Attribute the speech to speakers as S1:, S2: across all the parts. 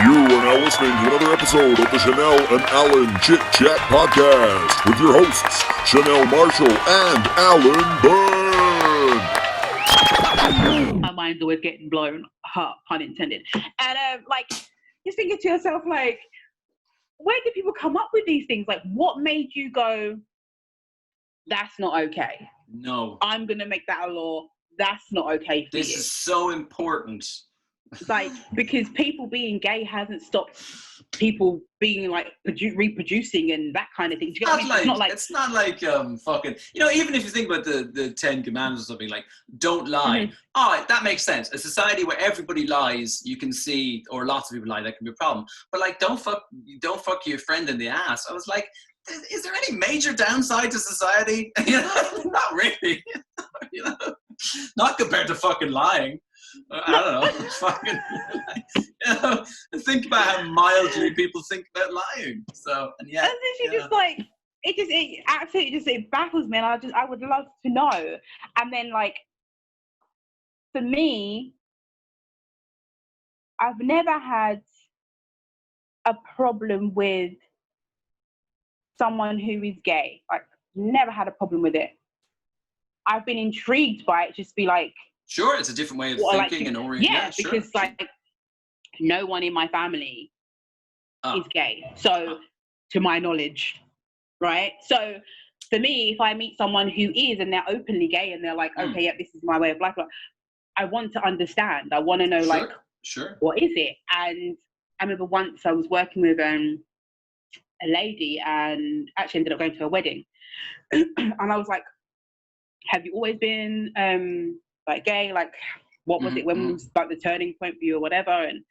S1: You are now listening to another episode of the Chanel and Alan Chit Chat Podcast with your hosts, Chanel Marshall and Alan Byrne.
S2: My mind's always getting blown up, pun intended. And just thinking to yourself, like, where do people come up with these things? Like, what made you go, that's not okay?
S3: No.
S2: I'm going to make that a law. That's not okay for you.
S3: This is so important.
S2: Like, because people being gay hasn't stopped people being like reproducing and that kind of thing. Do you get what I mean?
S3: It's not like fucking, even if you think about the 10 Commandments or something, like, don't lie.
S2: Mm-hmm.
S3: Oh, that makes sense. A society where everybody lies, you can see, or lots of people lie, that can be a problem. But like, don't fuck your friend in the ass. I was like, is there any major downside to society? Not really. Not compared to fucking lying. I don't know. Fucking, think about how mildly people think about lying. So, and yeah,
S2: just like it absolutely baffles me, and I would love to know. And then, like, for me, I've never had a problem with someone who is gay. Like, never had a problem with it. I've been intrigued by it. Just be like,
S3: sure, it's a different way of thinking and orienting.
S2: Yeah, because sure. Like, no one in my family is gay. So, to my knowledge, right? So, for me, if I meet someone who is and they're openly gay and they're like, okay, yeah, this is my way of life, I want to understand. I want to know, what is it? And I remember once I was working with a lady and actually ended up going to a wedding. And I was like, have you always been like gay? Like, what was it? When was like the turning point for you or whatever? And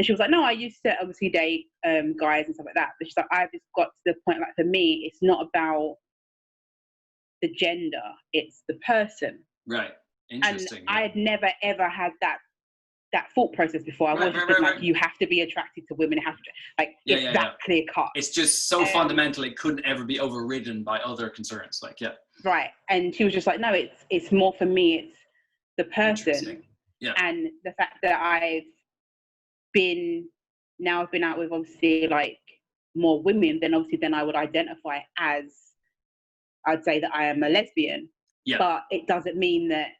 S2: she was like, no, I used to obviously date guys and stuff like that. But she's like, I've just got to the point, like, for me, it's not about the gender, it's the person.
S3: Right. Interesting.
S2: And I had never ever had that thought process before. I was just like, you have to be attracted to women. It has to, like, it's that clear cut.
S3: It's just so fundamental, it couldn't ever be overridden by other concerns. Like, yeah.
S2: Right. And she was just like, no, it's more for me, it's the person.
S3: Yeah.
S2: And the fact that I've been out with obviously like more women, then obviously then I would identify as, I'd say that I am a lesbian. Yeah. But it doesn't mean that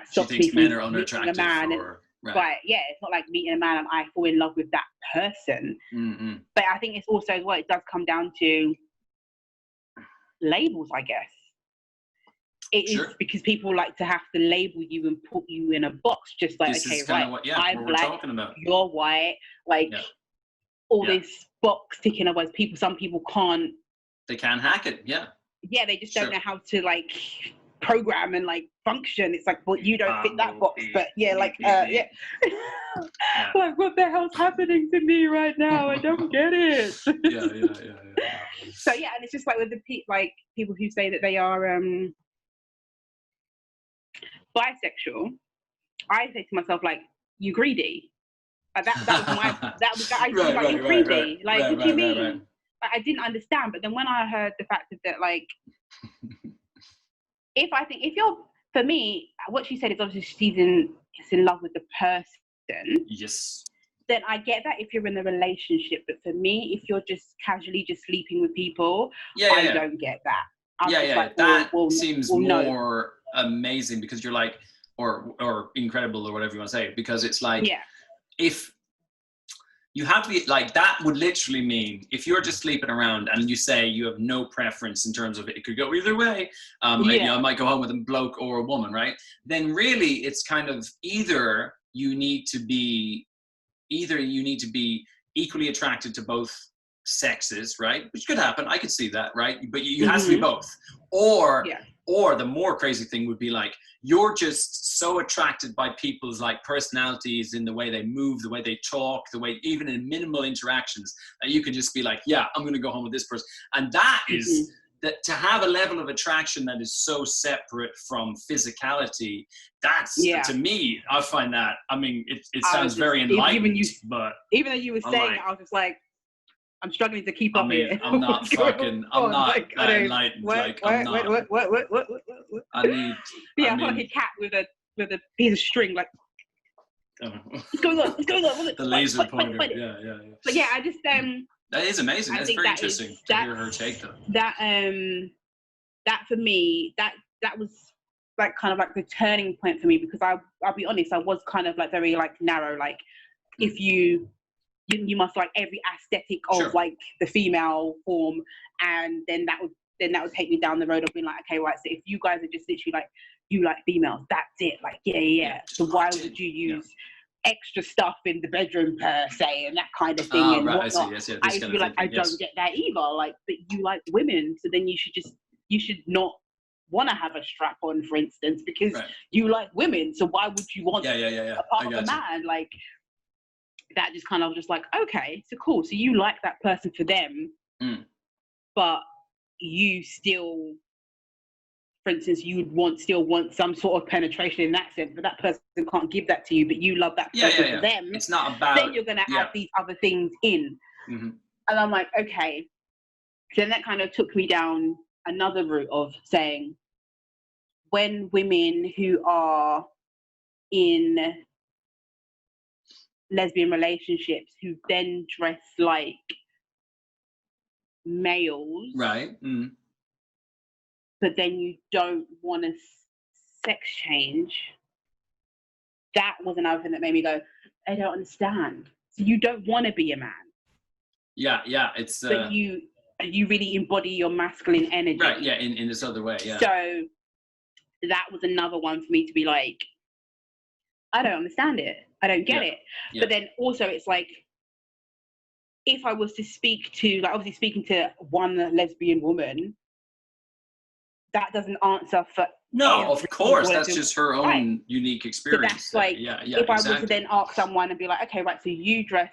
S2: stops me from meeting a man. Right. Yeah, it's not like meeting a man and I fall in love with that person. Mm-hmm. But I think it's also, well, it does come down to labels, I guess. It is because people like to have to label you and put you in a box, just like,
S3: this
S2: okay, right, I'm black, you're white, like all this box ticking. Otherwise, some people can't.
S3: They can't hack it. Yeah. Yeah,
S2: they just don't know how to like program and like function. It's like, well, you don't fit that box, but like like, what the hell's happening to me right now? I don't get it.
S3: Yeah.
S2: So yeah, and it's just like with the people who say that they are bisexual, I say to myself, like, you greedy. Like, you greedy. Like, what do you mean? Right. Like, I didn't understand, but then when I heard the fact that, like, for me, what she said is obviously she's in love with the person.
S3: Yes.
S2: Then I get that if you're in a relationship, but for me, if you're just casually just sleeping with people, I don't get that.
S3: Like, that seems more amazing, because you're like, or incredible, or whatever you want to say, because it's like, if you have to be like, that would literally mean if you're just sleeping around and you say you have no preference in terms of it could go either way, I might go home with a bloke or a woman, right? Then really it's kind of either you need to be equally attracted to both sexes, right? Which could happen. I could see that, right? But you has to be both. Or the more crazy thing would be like, you're just so attracted by people's like personalities, in the way they move, the way they talk, the way, even in minimal interactions, that you can just be like, yeah, I'm going to go home with this person. And that is that, to have a level of attraction that is so separate from physicality, that's, to me, I find that, I mean, it sounds very enlightened, but
S2: even though you were saying it, I was just like, I'm struggling to keep up here.
S3: I'm not enlightened. What? I need.
S2: Yeah, I'm like a cat with a piece of string, like. What's going on? What's going on?
S3: The laser pointer. Yeah.
S2: But yeah, I just
S3: that is amazing. That's very interesting to hear her take though.
S2: That for me, that was like kind of like the turning point for me, because I'll be honest, I was kind of like very like narrow, like if you must like every aesthetic of like the female form, and then that would take me down the road of being like, okay, right, so if you guys are just literally like, you like females, that's it, like yeah. So why would you use extra stuff in the bedroom per se and that kind of thing and
S3: right,
S2: whatnot?
S3: I see.
S2: I used to be like, I don't get that either. Like, but you like women, so then you should not want to have a strap on, for instance, because you like women. So why would you want a part of a man? Like, that just kind of just like, okay, so cool. So you like that person for them, but you still, for instance, you would still want some sort of penetration in that sense, but that person can't give that to you, but you love that person for them.
S3: It's not about...
S2: Then you're going to add these other things in. And I'm like, okay. So then that kind of took me down another route of saying, when women who are in lesbian relationships who then dress like males,
S3: right?
S2: But then you don't want to sex change, that was another thing that made me go, I don't understand. So you don't want to be a man.
S3: Yeah, it's...
S2: but you really embody your masculine energy.
S3: Right, yeah, in this other way, yeah.
S2: So that was another one for me to be like, I don't understand it. I don't get it. Yeah. But then also it's like, if I was to speak to, like obviously speaking to one lesbian woman, that doesn't answer for...
S3: No, of course, that's just her own unique experience.
S2: But that's like, if I was to then ask someone and be like, okay, right, so you dress...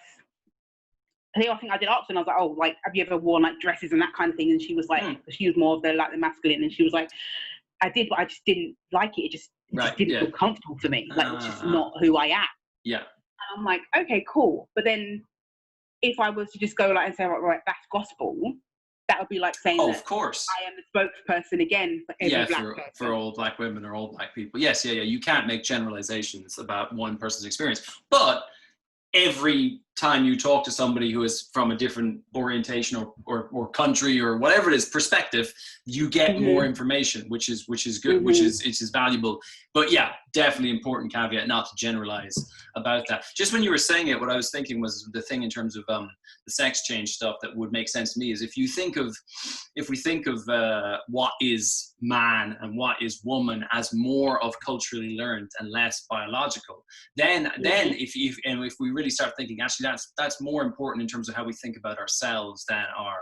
S2: I think I did ask her, and I was like, oh, like, have you ever worn like dresses and that kind of thing? And she was like, she was more of the masculine, and she was like, I did, but I just didn't like it. It just didn't feel comfortable for me. Like, it's just not who I am.
S3: Yeah.
S2: And I'm like, okay, cool. But then if I was to just go like and say, right, that's gospel, that would be like saying,
S3: oh, of course,
S2: I am the spokesperson again for every black person.
S3: For all black women or all black people. Yes, you can't make generalizations about one person's experience. But every time you talk to somebody who is from a different orientation or country or whatever it is, perspective, you get more information, which is good, which is valuable. But yeah, definitely important caveat not to generalize about that. Just when you were saying it, what I was thinking was the thing in terms of the sex change stuff that would make sense to me is if we think of what is man and what is woman as more of culturally learned and less biological, then if we really start thinking, actually that's more important in terms of how we think about ourselves than our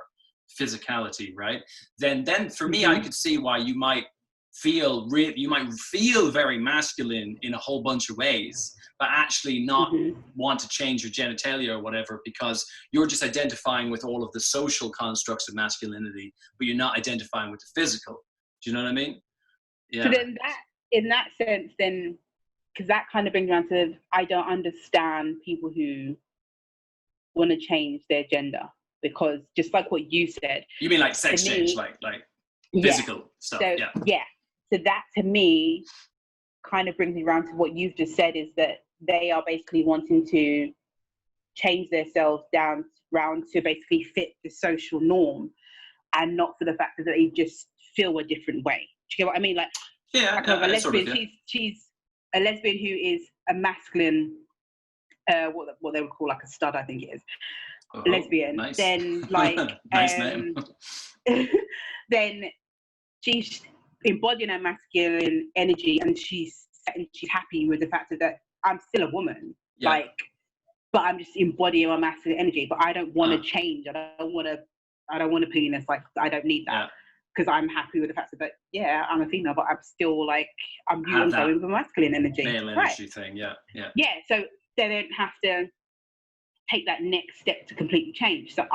S3: physicality, right? Then for me, I could see why you might feel very masculine in a whole bunch of ways, but actually not want to change your genitalia or whatever, because you're just identifying with all of the social constructs of masculinity, but you're not identifying with the physical. Do you know what I mean? Yeah.
S2: So then in that sense, then, because that kind of brings around to, I don't understand people who want to change their gender, because just like what you said.
S3: You mean like sex change, like physical stuff?
S2: So, yeah. So that to me kind of brings me around to what you've just said, is that they are basically wanting to change themselves down round to basically fit the social norm, and not for the fact that they just feel a different way. Do you get what I mean? Like,
S3: a lesbian,
S2: sort of, she's a lesbian who is a masculine, what they would call like a stud, I think it is. Lesbian.
S3: Nice.
S2: Then like
S3: nice name.
S2: Then she's embodying her masculine energy, and she's happy with the fact that I'm still a woman. Like, but I'm just embodying my masculine energy. But I don't want to change. I don't want a penis. Like, I don't need that. Because I'm happy with the fact that, I'm a female, but I'm still like, I'm going with a masculine energy.
S3: Male energy thing, yeah.
S2: Yeah, so they don't have to take that next step to completely change. So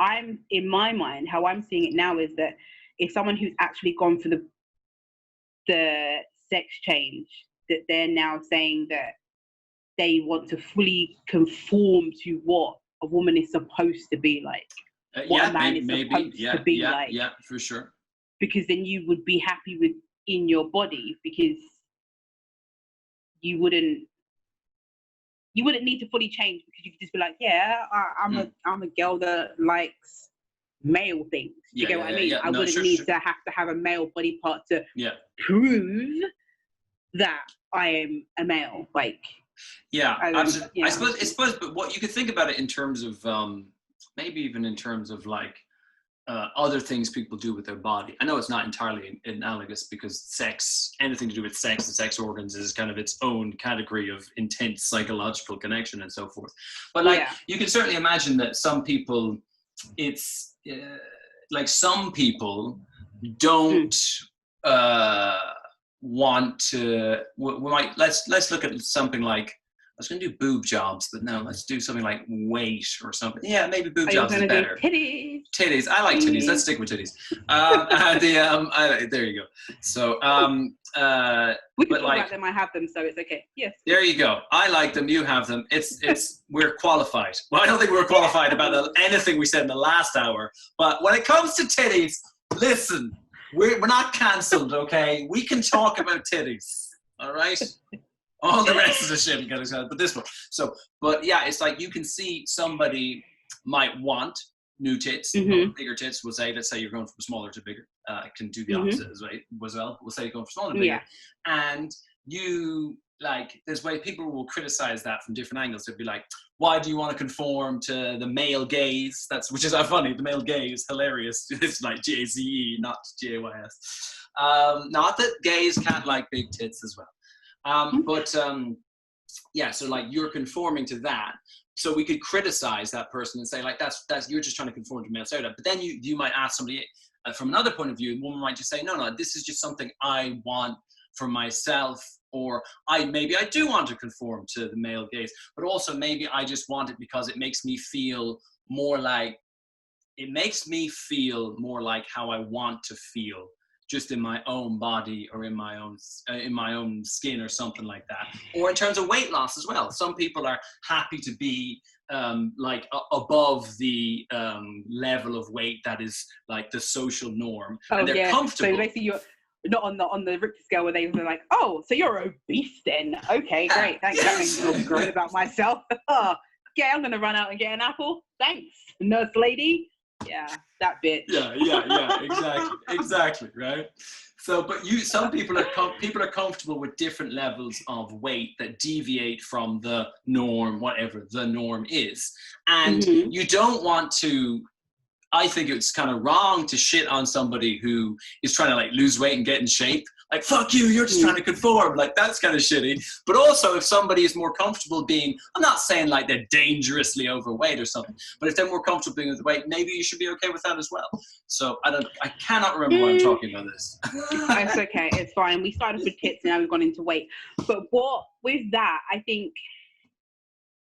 S2: in my mind, how I'm seeing it now is that if someone who's actually gone for the sex change, that they're now saying that they want to fully conform to what a woman is supposed to be like. What a man is supposed to be like.
S3: Yeah, for sure.
S2: Because then you would be happy in your body, because you wouldn't you wouldn't need to fully change, because you could just be like, yeah, I'm a girl that likes male things. Do you get what I mean? I wouldn't need to have a male body part to prove that I am a male. Like,
S3: absolutely. I suppose, but what you could think about it in terms of maybe even in terms of like other things people do with their body. I know it's not entirely analogous, because sex, anything to do with sex and sex organs, is kind of its own category of intense psychological connection and so forth. But like, you can certainly imagine that some people, it's like some people don't want to. We might let's look at something like. I was going to do boob jobs, but no, let's do something like weight or something. Yeah, maybe boob jobs is better. Titties. I like titties. Let's stick with titties. There you go. So,
S2: we can talk about them. I have them, so it's okay. Yes.
S3: There you go. I like them. You have them. It's we're qualified. Well, I don't think we're qualified about anything we said in the last hour. But when it comes to titties, listen, we're not cancelled, okay? We can talk about titties. All right. All the rest of the shit we got excited, but this one. So, but yeah, it's like you can see somebody might want new tits, bigger tits. We'll say, let's say you're going from smaller to bigger. I can do the opposite as well. We'll say you're going from smaller to bigger, and you like. There's way people will criticize that from different angles. They'll be like, "Why do you want to conform to the male gaze?" Which is funny. The male gaze, hilarious. It's like GAZE, not GAYS. Not that gays can't like big tits as well. So like you're conforming to that, so we could criticize that person and say like that's you're just trying to conform to male stereotype. But then you might ask somebody from another point of view, a woman might just say, no, this is just something I want for myself, or I do want to conform to the male gaze, but also maybe I just want it because it makes me feel more like how I want to feel, just in my own body or in my own skin or something like that. Or in terms of weight loss as well. Some people are happy to be above the level of weight that is like the social norm, and they're comfortable.
S2: So basically you're not on the Richter scale where they're like, oh, so you're obese then. Okay, great. Thanks. That makes me feel great about myself. Okay, I'm gonna run out and get an apple. Thanks, nurse lady. Yeah, that bitch.
S3: Yeah, exactly, right? So, but some people are comfortable with different levels of weight that deviate from the norm, whatever the norm is, and you don't want to. I think it's kind of wrong to shit on somebody who is trying to like lose weight and get in shape. Like, fuck you, you're just trying to conform. Like, that's kind of shitty. But also, if somebody is more comfortable being, I'm not saying like they're dangerously overweight or something, but if they're more comfortable being with weight, maybe you should be okay with that as well. So I cannot remember why I'm talking about this.
S2: It's okay, it's fine. We started with tits and now we've gone into weight. But with that, I think,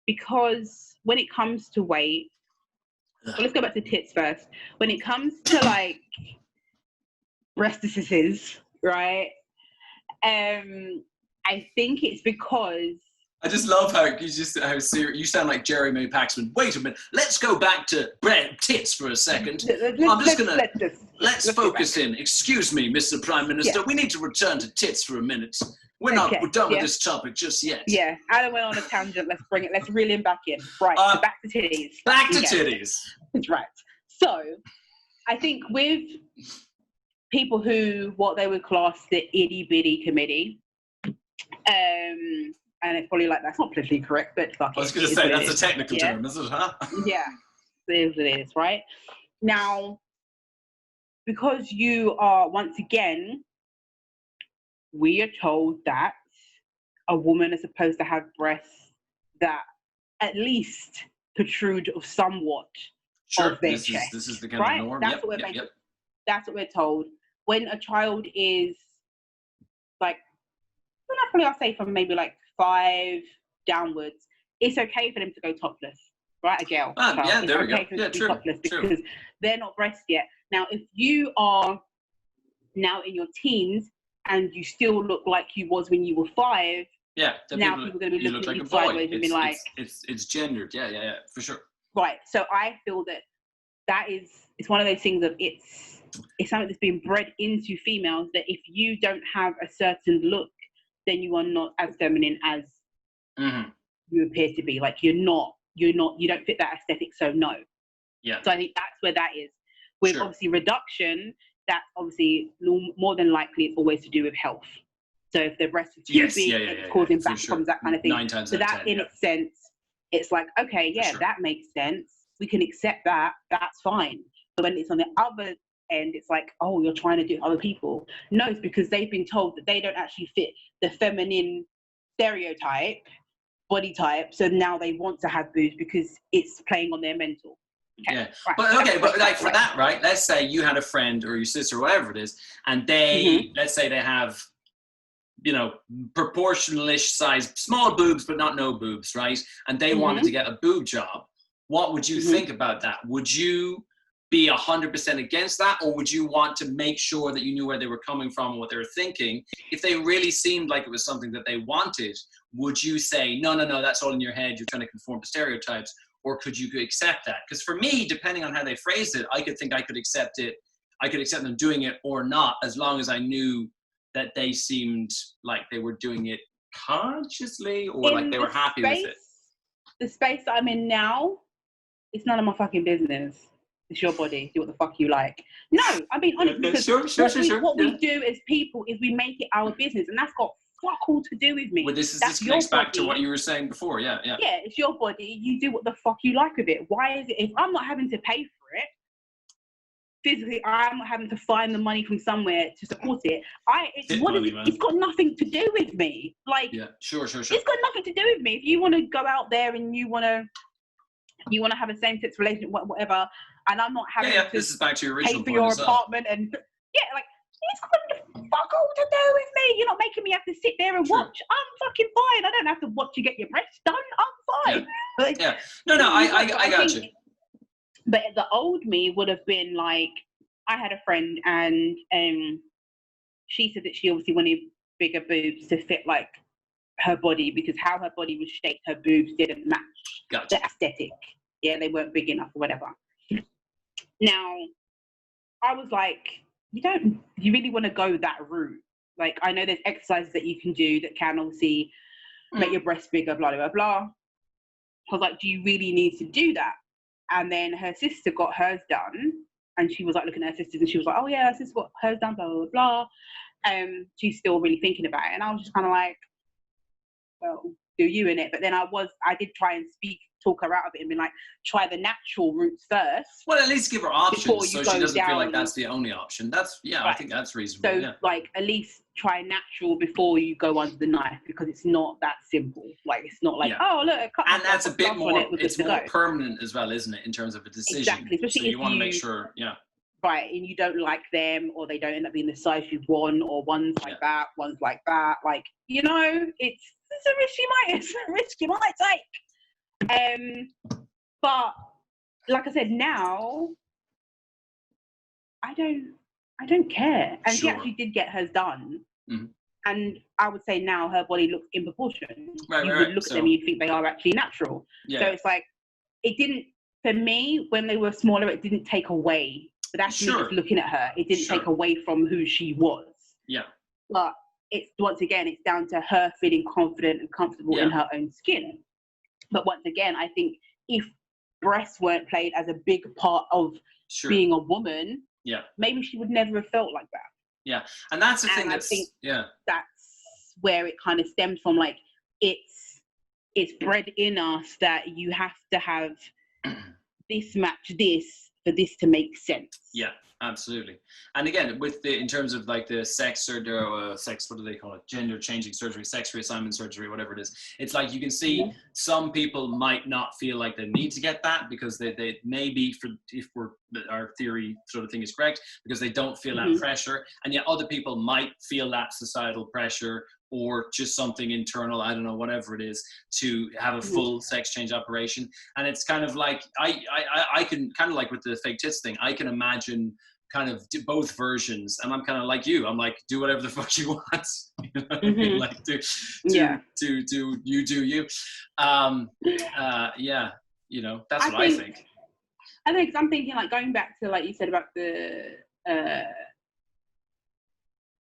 S2: because when it comes to weight, well, let's go back to tits first. When it comes to like breastises, right? I think it's because
S3: I just love how you sound like Jeremy Paxman. Wait a minute, let's go back to tits for a second. Let's focus in. Excuse me, Mr. Prime Minister. We need to return to tits for a minute. We're done with this topic just yet.
S2: Yeah, Alan went on a tangent. Let's reel him back in. Right, so back to titties.
S3: Back to titties.
S2: That's right. So, I think with people who, what they would class the itty-bitty committee, and it's probably like, that's not politically correct, but fuck it.
S3: I was going to say, that's a technical term, isn't it, huh?
S2: Yeah, it is, right? Now, because you are, once again, we are told that a woman is supposed to have breasts that at least protrude somewhat of their chest.
S3: This is the kind of norm.
S2: That's what we're told. When a child is like, I'll say from maybe like 5 downwards, it's okay for them to go topless, right? A girl.
S3: There we go. Yeah, true.
S2: Topless because they're not breast yet. Now, if you are now in your teens and you still look like you was when you were 5, now people are going to be looking at you sideways and be like,
S3: it's gendered. Yeah, for sure.
S2: Right. So I feel it's one of those things of it's something that's been bred into females, that if you don't have a certain look, then you are not as feminine as you appear to be. Like, you don't fit that aesthetic, so no.
S3: Yeah.
S2: So I think that's where that is. With obviously reduction, that's obviously more than likely it's always to do with health. So if the breast is too big, it's causing back problems, that kind of thing.
S3: 9 times
S2: so
S3: out of
S2: that
S3: 10,
S2: in its sense, it's like, okay, that makes sense. We can accept that. That's fine. But when it's on the other end, it's like, oh, you're trying to do other people. No, it's because they've been told that they don't actually fit the feminine stereotype, body type. So now they want to have boobs because it's playing on their mental. Okay,
S3: yeah,
S2: right.
S3: but like for that, right? Let's say you had a friend or your sister, or whatever it is, and they, let's say they have, you know, proportional-ish size, small boobs, but not no boobs, right? And they wanted to get a boob job. What would you think about that? Would you be 100% against that, or would you want to make sure that you knew where they were coming from and what they were thinking? If they really seemed like it was something that they wanted, would you say, no, that's all in your head, you're trying to conform to stereotypes? Or could you accept that? Because for me, depending on how they phrased it, I could think I could accept it. I could accept them doing it or not, as long as I knew that they seemed like they were doing it consciously, or like they were happy with it.
S2: The space that I'm in now, it's none of my fucking business. It's your body. Do what the fuck you like. No, I mean, honestly, because what we do as people is we make it our business, and that's got fuck all to do with me.
S3: Well, this connects back to what you were saying before. Yeah,
S2: it's your body. You do what the fuck you like with it. Why is it, if I'm not having to pay for it physically, I'm not having to find the money from somewhere to support it, it's got nothing to do with me. Like,
S3: sure.
S2: It's got nothing to do with me. If you want to go out there and you want to have a same-sex relationship, whatever, and I'm not having to
S3: this is back to your original
S2: pay for your apartment, and like, it's got fuck all to do with me. You're not making me have to sit there and watch. I'm fucking fine. I don't have to watch you get your breasts done. I'm fine.
S3: No, I got you.
S2: But the old me would have been like, I had a friend, and she said that she obviously wanted bigger boobs to fit like her body, because how her body was shaped, her boobs didn't match the aesthetic. Yeah, they weren't big enough or whatever. Now, I was like, you really want to go that route? Like, I know there's exercises that you can do that can obviously make your breasts bigger, blah, blah, blah. I was like, do you really need to do that? And then her sister got hers done, and she was like looking at her sisters, and she was like, oh yeah, her sister got hers done, blah, blah, blah. She's still really thinking about it. And I was just kind of like, well, do you in it? But then I did try and talk her out of it and be like, try the natural routes first.
S3: Well, at least give her options so she doesn't feel like that's the only option. That's right. I think that's reasonable.
S2: So like, at least try natural before you go under the knife, because it's not that simple. Like, it's not like, oh look,
S3: and that's a bit more. It's more permanent as well, isn't it, in terms of a decision?
S2: Exactly. Especially
S3: so you want to make sure,
S2: right, and you don't like them, or they don't end up being the size you want, or one's like that, one's like that. Like, it's a risk you might take. But like I said, now I don't care. And she actually did get hers done. And I would say now her body looks in proportion. You would look at them and you'd think they are actually natural. So it's like, it didn't, for me, when they were smaller, it didn't take away. But that's me just looking at her. It didn't take away from who she was.
S3: Yeah.
S2: But it's, once again, it's down to her feeling confident and comfortable in her own skin. But once again, I think if breasts weren't played as a big part of being a woman, maybe she would never have felt like that.
S3: Yeah, and that's the thing.
S2: I think that's where it kind of stems from. Like, it's bred in us that you have to have this match this for this to make sense.
S3: Yeah, absolutely. And again, in terms of like the sex what do they call it? Gender changing surgery, sex reassignment surgery, whatever it is. It's like, you can see some people might not feel like they need to get that because they maybe, if our theory sort of thing is correct, because they don't feel that pressure. And yet other people might feel that societal pressure, or just something internal, I don't know, whatever it is, to have a full sex change operation. And it's kind of like, I can kind of like with the fake tits thing, I can imagine kind of both versions. And I'm kind of like you, I'm like, do whatever the fuck you want. You know what I mean? Like, do you do you. That's what I think.
S2: I think I'm thinking, like, going back to, like you said about the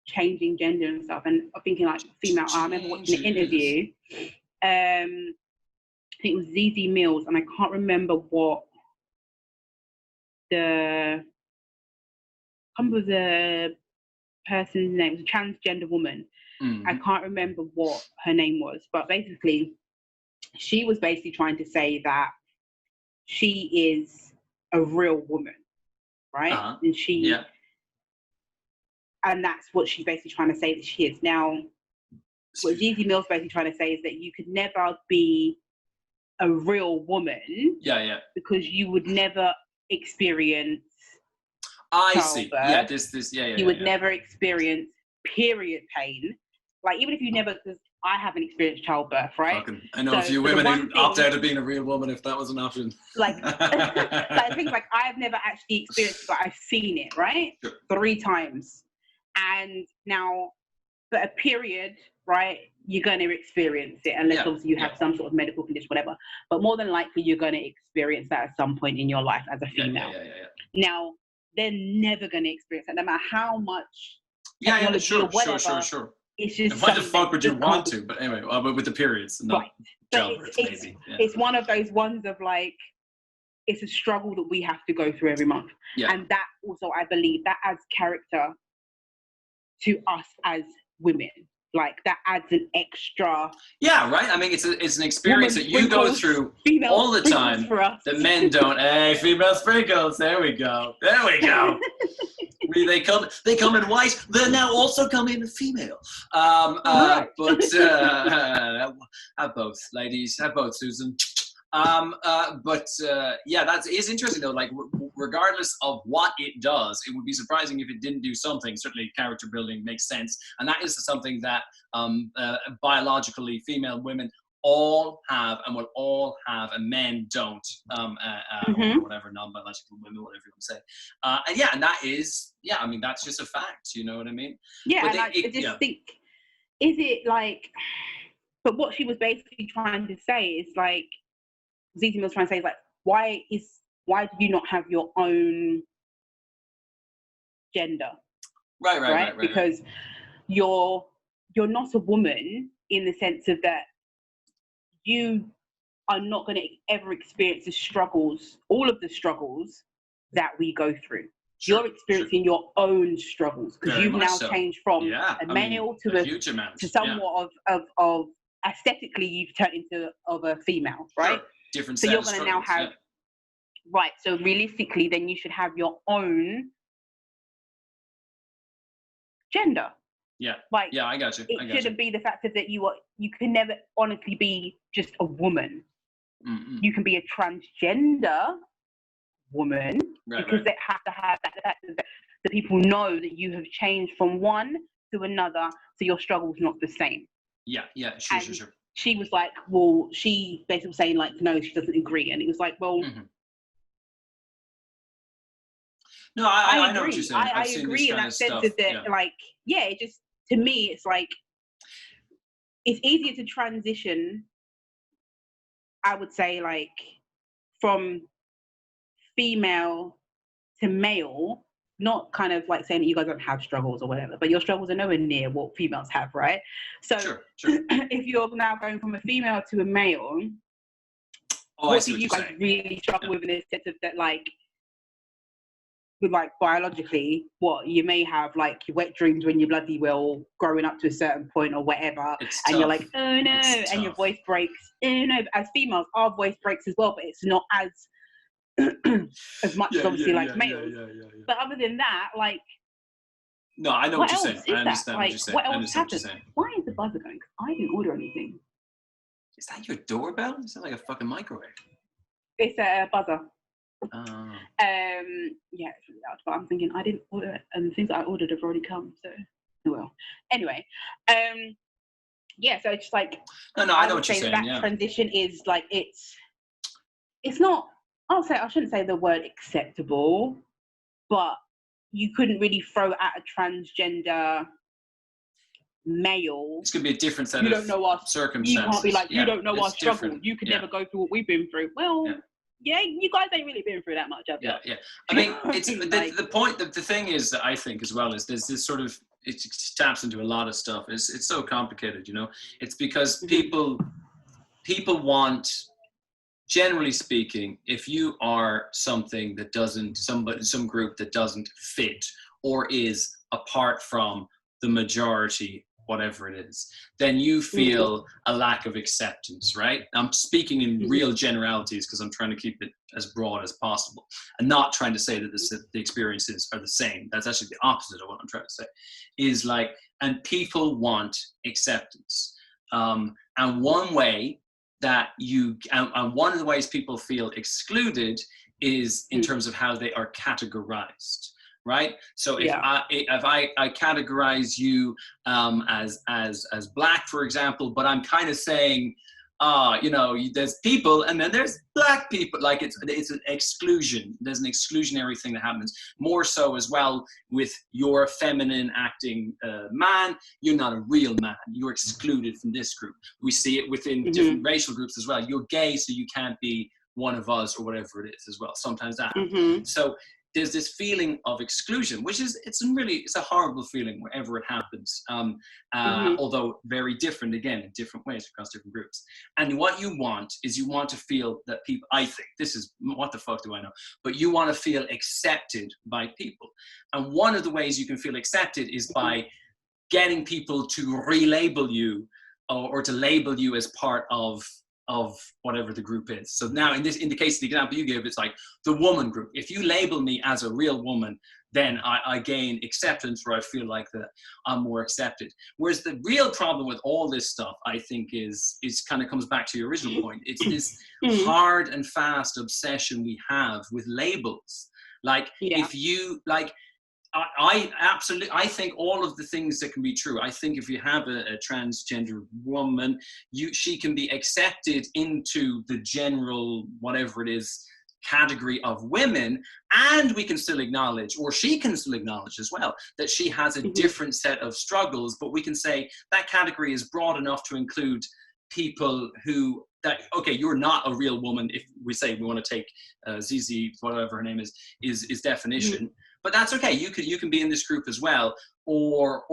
S2: changing gender and stuff, and I'm thinking like female. I remember watching an interview, and think it was ZZ Mills, and I can't remember what the person's name. It was a transgender woman.
S3: Mm-hmm.
S2: I can't remember what her name was, but basically, she was basically trying to say that she is a real woman, right?
S3: Uh-huh.
S2: And and that's what she's basically trying to say that she is. Now, what ZZ Mill's basically trying to say is that you could never be a real woman.
S3: Yeah.
S2: Because you would never experience
S3: see. Yeah, yeah.
S2: You would never experience period pain. Like, even if you never, because I haven't experienced childbirth, right?
S3: I know a few women who opt out of being a real woman if that was an option.
S2: Like, things like I've never actually experienced it, but I've seen it, right?
S3: Sure.
S2: 3 times. And now, for a period, right, you're going to experience it unless obviously you have some sort of medical condition, whatever. But more than likely, you're going to experience that at some point in your life as a female. Now, they're never going to experience that, no matter how much technology or whatever.
S3: Sure.
S2: It's just
S3: why the fuck would you want to? But anyway, but with the periods, not childbirth, maybe. Yeah.
S2: It's one of those ones of like, it's a struggle that we have to go through every month.
S3: Yeah.
S2: And that also, I believe, that adds character to us as women. Like, that adds an extra.
S3: Yeah, right. I mean, it's an experience that you go through all the time.
S2: For us.
S3: The men don't. Hey, female sprinkles. There we go. They come in white. They now also come in female.
S2: Right.
S3: But have both, ladies. Have both, Susan. That is interesting though. Like, regardless of what it does, it would be surprising if it didn't do something. Certainly, character building makes sense, and that is something that biologically female women all have and will all have, and men don't. Or whatever, non-biological women, whatever you want to say. And that is, I mean, that's just a fact. You know what I mean?
S2: Yeah, but and I just think, is it like? But what she was basically trying to say is like. ZZ Mill's trying to say is like, why do you not have your own gender? Right. Because you're not a woman in the sense of that you are not going to ever experience all of the struggles that we go through. Sure, you're experiencing your own struggles because you've now changed from a male to somewhat of aesthetically you've turned into of a female, right?
S3: Sure. Different
S2: so you're going to now have right. So realistically, then you should have your own gender.
S3: Yeah.
S2: Like,
S3: I got you.
S2: It shouldn't be the fact that you can never honestly be just a woman.
S3: Mm-mm.
S2: You can be a transgender woman because they have to have that the people know that you have changed from one to another, so your struggle's not the same.
S3: Yeah. Sure.
S2: She was like, well, she basically was saying like, no, she doesn't agree. And it was like, well,
S3: no, I know what you're saying.
S2: I agree in that sense of that, like, it just, to me, it's like, it's easier to transition, I would say, like, from female to male, not kind of like saying that you guys don't have struggles or whatever, but your struggles are nowhere near what females have, right? So
S3: sure.
S2: if you're now going from a female to a male, what do you guys really struggle with in the sense of that, like, with like biologically, what you may have like your wet dreams when you're bloody well growing up to a certain point or whatever, and you're like, oh no, and your voice breaks. Oh no, as females, our voice breaks as well, but it's not as much as obviously males. But other than that, like,
S3: no, I know what you're saying. I understand what you're saying.
S2: What else happens? Why is the buzzer going? I didn't order anything.
S3: Is that your doorbell? It sounds like a fucking microwave.
S2: It's a buzzer.
S3: Oh.
S2: Yeah, it's really loud. But I'm thinking I didn't order it, and the things that I ordered have already come. So, well. Anyway, yeah. So it's like
S3: no, I know what you're saying.
S2: That transition is like it's not. I shouldn't say the word acceptable, but you couldn't really throw at a transgender male.
S3: It's going to be a different set of circumstances.
S2: You can't be like, you don't know our struggle. You could never go through what we've been through. Well, you guys ain't really been through that much, have you?
S3: Yeah. I mean, it's the point. The thing is that I think as well is there's this sort of, it taps into a lot of stuff. It's so complicated, you know. It's because people want generally speaking, if you are something that doesn't, some group that doesn't fit or is apart from the majority, whatever it is, then you feel a lack of acceptance, right? I'm speaking in real generalities because I'm trying to keep it as broad as possible and not trying to say that the experiences are the same. That's actually the opposite of what I'm trying to say, is like, and people want acceptance. And one way that and one of the ways people feel excluded is in terms of how they are categorized. Right. So if I categorize you as black, for example, but I'm kind of saying, you know, there's people and then there's black people, like it's an exclusion. There's an exclusionary thing that happens more so as well with your feminine acting man. You're not a real man. You're excluded from this group. We see it within different racial groups as well. You're gay, so you can't be one of us or whatever it is as well. Sometimes that happens. So there's this feeling of exclusion, which is, it's a horrible feeling wherever it happens, although very different, again, in different ways across different groups. And what you want is you want to feel that people, I think, this is, what the fuck do I know? But you want to feel accepted by people. And one of the ways you can feel accepted is by getting people to relabel you or to label you as part of whatever the group is. So now in the case of the example you gave, it's like the woman group. If you label me as a real woman, then I gain acceptance, where I feel like that I'm more accepted. Whereas the real problem with all this stuff, I think, is kind of comes back to your original point. It's this hard and fast obsession we have with labels. Like if you like, I absolutely, I think all of the things that can be true. I think if you have a transgender woman, she can be accepted into the general, whatever it is, category of women, and we can still acknowledge, or she can still acknowledge as well, that she has a different set of struggles, but we can say that category is broad enough to include people who, that, okay, you're not a real woman, if we say we want to take ZZ, whatever her name is definition, but that's okay. You can be in this group as well, or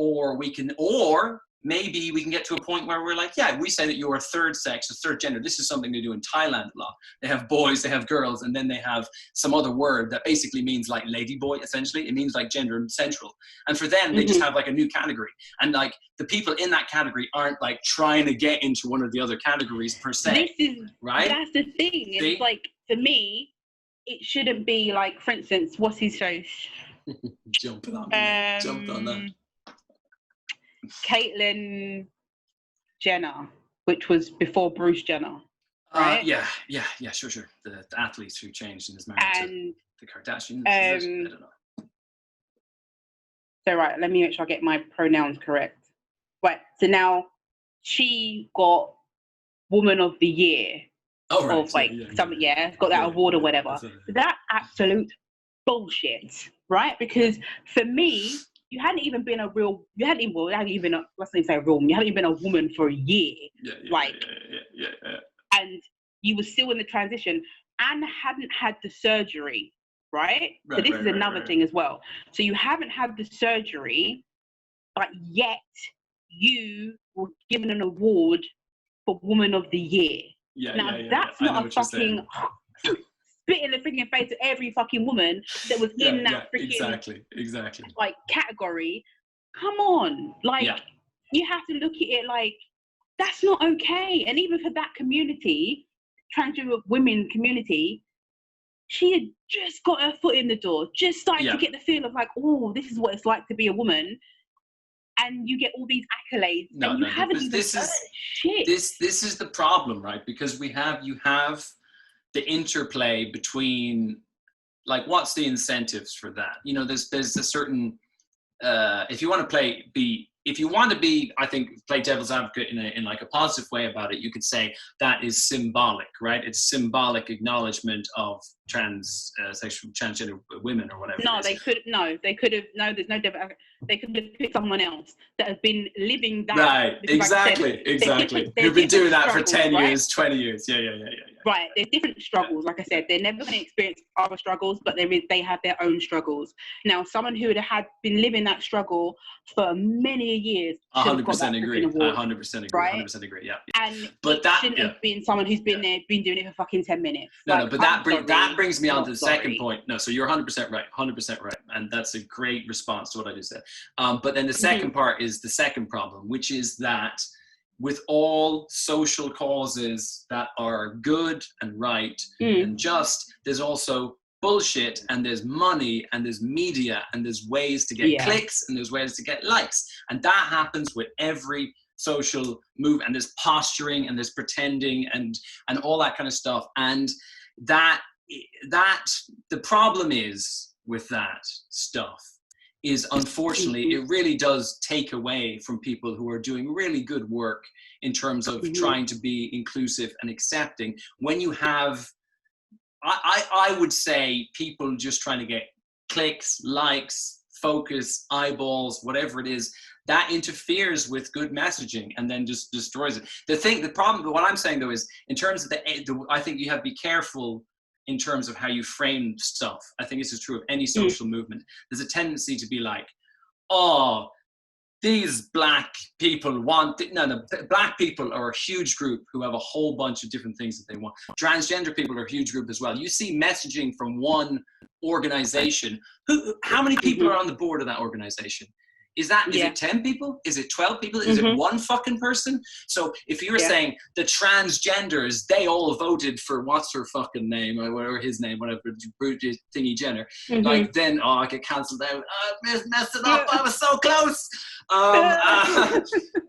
S3: maybe we can get to a point where we're like, yeah, we say that you're a third sex, a third gender. This is something they do in Thailand a lot. They have boys, they have girls, and then they have some other word that basically means like lady boy, essentially. It means like gender central. And for them, they just have like a new category. And like the people in that category aren't like trying to get into one of the other categories per se. Right? That's
S2: the thing. It's like, for me, it shouldn't be like, for instance, what's his face?
S3: Jumped on that.
S2: Caitlyn Jenner, which was before Bruce Jenner, right?
S3: Yeah, sure. The athletes who changed and is married to the Kardashians. I don't know.
S2: So right, let me make sure I get my pronouns correct. Right, so now she got Woman of the Year.
S3: Oh, right.
S2: Of like got that award or whatever. So that absolute bullshit, right? Because for me, you hadn't even been a woman for a year. And you were still in the transition and hadn't had the surgery, right? So this is another thing as well. So you haven't had the surgery, but yet you were given an award for Woman of the Year. That's not a fucking spit in the freaking face of every fucking woman that was in that freaking
S3: exactly
S2: like category. Come on, like you have to look at it like that's not okay. And even for that community, transgender women community, she had just got her foot in the door, just starting to get the feel of like, oh, this is what it's like to be a woman. And you get all these accolades, and you haven't even shit.
S3: This is the problem, right? Because you have the interplay between, like, what's the incentives for that? You know, there's a certain if you want to be, I think, play devil's advocate in like a positive way about it, you could say that is symbolic, right? It's symbolic acknowledgement of transgender women or whatever.
S2: No, they could. No, they could have. No, there's no. They could have picked someone else that has been living that.
S3: Right. Exactly. Who've been doing that for 10 years, 20 years. Yeah.
S2: Right. There's different struggles. Like I said, they're never going to experience other struggles, but they have their own struggles. Now, someone who had been living that struggle for many years.
S3: 100% agree. 100% agree.
S2: Right?
S3: 100% agree. Yeah.
S2: And but that shouldn't have been someone who's been been doing it for fucking 10 minutes.
S3: No, but that brings me on to the second point. No, so you're 100% right. 100% right. And that's a great response to what I just said. But then the second part is the second problem, which is that with all social causes that are good and right and just, there's also bullshit, and there's money, and there's media, and there's ways to get clicks, and there's ways to get likes. And that happens with every social move, and there's posturing, and there's pretending, and all that kind of stuff. And that the problem is with that stuff is, unfortunately, it really does take away from people who are doing really good work in terms of trying to be inclusive and accepting. When you have, I would say, people just trying to get clicks, likes, focus, eyeballs, whatever it is, that interferes with good messaging and then just destroys it. The problem, what I'm saying though is, in terms of I think you have to be careful in terms of how you frame stuff. I think this is true of any social movement. There's a tendency to be like, oh, these black people want, black people are a huge group who have a whole bunch of different things that they want. Transgender people are a huge group as well. You see messaging from one organization. How many people are on the board of that organization? Is it 10 people? Is it 12 people? Is it one fucking person? So if you were saying the transgenders, they all voted for what's her fucking name or his name, whatever, thingy Jenner, like then, I get cancelled out. Messed it up. I was so close.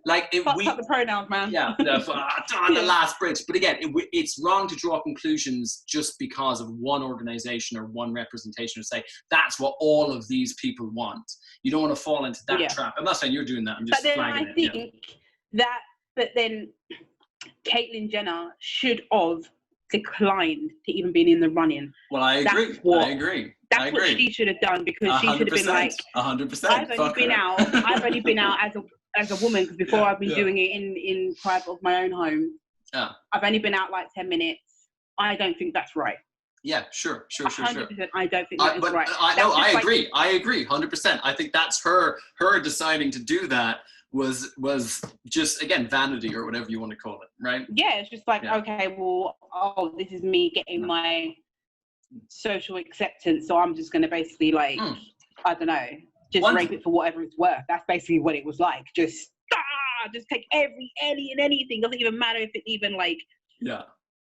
S3: Like if
S2: we up the pronouns, man.
S3: Yeah, on the last bridge. But again, it's wrong to draw conclusions just because of one organization or one representation, or say that's what all of these people want. You don't want to fall into that trap. I'm not saying you're doing that. I'm just flagging it.
S2: But then I think that, but then Caitlyn Jenner should have declined to even be in the running.
S3: Well, I agree.
S2: That's what she should have done, because she should have been like,
S3: 100%.
S2: I've only been out as a woman, because before I've been doing it in private of my own home.
S3: Yeah.
S2: I've only been out like 10 minutes. I don't think that's right.
S3: Yeah, sure.
S2: 100%, I don't think that is right.
S3: I agree. I agree, 100%. I think that's her deciding to do that was just, again, vanity or whatever you want to call it, right?
S2: Yeah, it's just like, okay, well, this is me getting my social acceptance, so I'm just going to basically, like, I don't know, just rape it for whatever it's worth. That's basically what it was like. Just take any and anything. Doesn't even matter if it's even like...
S3: Yeah.